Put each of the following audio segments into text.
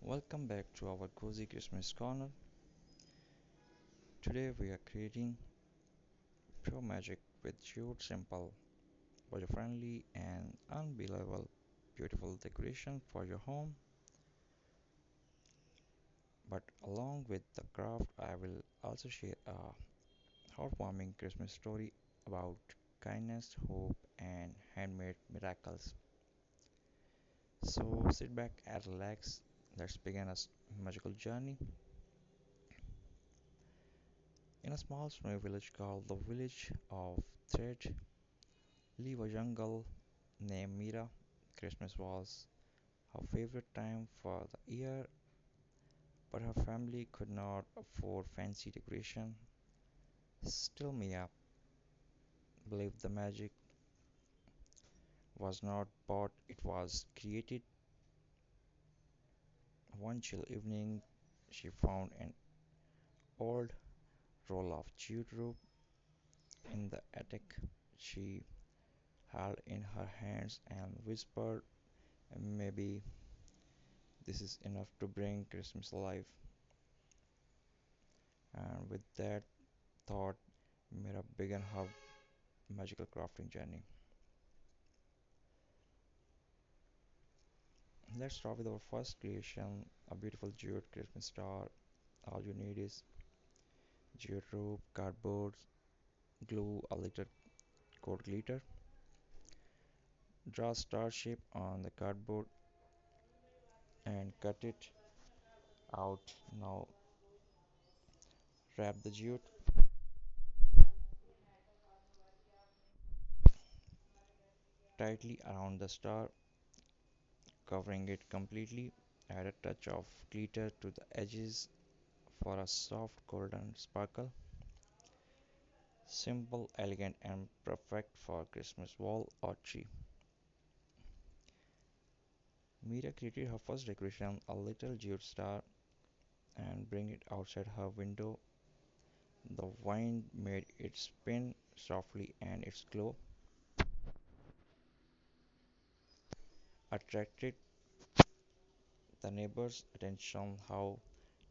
Welcome back to our cozy Christmas corner. Today we are creating pure magic with jute simple, budget friendly, and unbelievable beautiful decoration for your home. But along with the craft, I will also share a heartwarming Christmas story about kindness, hope, and handmade miracles. So sit back and relax. Let's begin a magical journey. In a small snowy village called the village of Thread, live a young girl named Mira. Christmas was her favorite time for the year, but her family could not afford fancy decoration. Still, Mia believed the magic was not bought, it was created. One chill evening, she found an old roll of jute rope in the attic. She held in her hands and whispered, maybe this is enough to bring Christmas alive. And with that thought, Mira began her magical crafting journey. Let's start with our first creation, a beautiful jute Christmas star. All you need is jute rope, cardboard, glue, a little coat glitter. Draw a star shape on the cardboard and cut it out. Now wrap the jute tightly around the star, covering it completely. Add a touch of glitter to the edges for a soft golden sparkle. Simple, elegant, and perfect for Christmas wall or tree. Mira created her first decoration, a little jute star, and bring it outside her window. The wind made it spin softly, and its glow attracted the neighbors' attention. How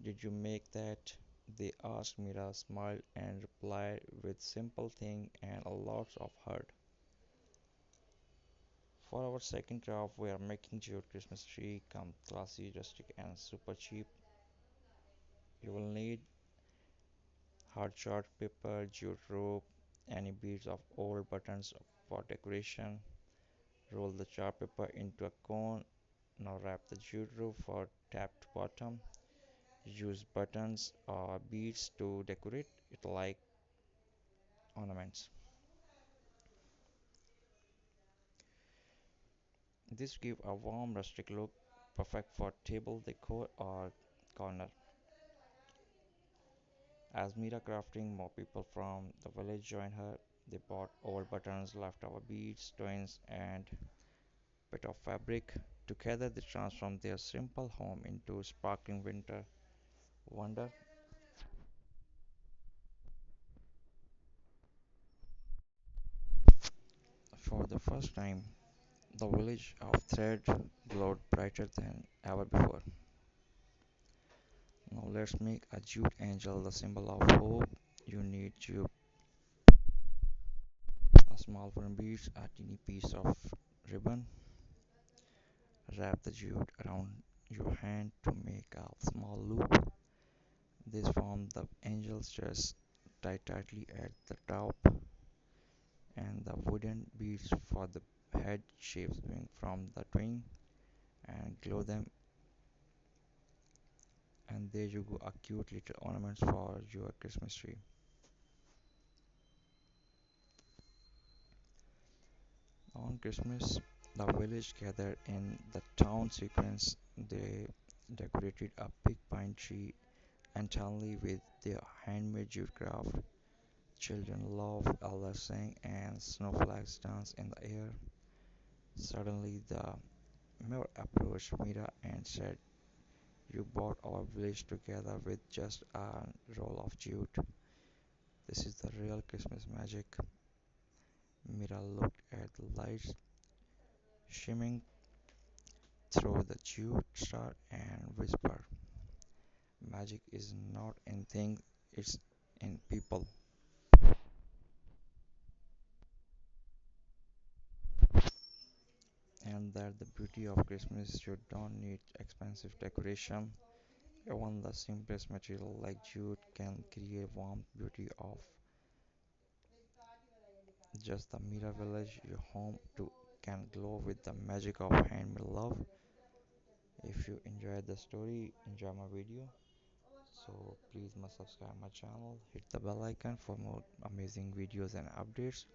did you make that? They asked. Mira smiled and replied with simple thing and a lot of heart. For our second craft, we are making jute Christmas tree. Come classy, rustic, and super cheap. You will need hard chart paper, jute rope, any beads of old buttons for decoration. Roll the chart paper into a cone. Now wrap the jute rope for tapped bottom. Use buttons or beads to decorate it like ornaments. This gives a warm rustic look, perfect for table decor or corner. As Mira crafting, more people from the village joined her. They bought old buttons, leftover beads, twins, and bit of fabric. Together, they transformed their simple home into sparkling winter wonder. For the first time, the village of Thread glowed brighter than ever before. Now let's make a jute angel, the symbol of hope. You need jute, a small wooden beads, a teeny piece of ribbon. Wrap the jute around your hand to make a small loop. This forms the angel's chest. Tie tightly at the top, and the wooden beads for the head shapes wing from the twine and glue them, and there you go, a cute little ornaments for your Christmas tree. On Christmas, the village gathered in the town sequence. They decorated a big pine tree entirely with their handmade jute craft. Children laughed, elders sang, and snowflakes danced in the air. Suddenly, the mayor approached Mira and said, "You brought our village together with just a roll of jute. This is the real Christmas magic." Mira looked at the lights shimmering throw the jute star and whisper. Magic is not in things, it's in people. And that the beauty of Christmas, you don't need expensive decoration. Even the simplest material like jute can create warmth beauty of just the mirror village your home to can glow with the magic of handmade love. If you enjoyed the story, enjoy my video. So please must subscribe my channel, hit the bell icon for more amazing videos and updates,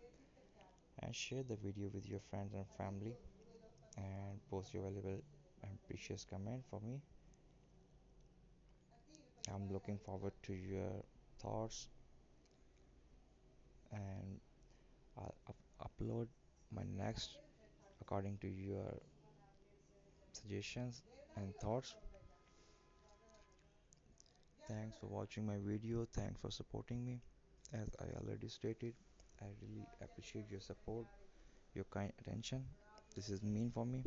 and share the video with your friends and family, and post your valuable and precious comment for me. I'm looking forward to your thoughts, and I'll upload my next according to your suggestions and thoughts. Thanks for watching my video. Thanks for supporting me. As I already stated, I really appreciate your support, your kind attention. This is mean for me.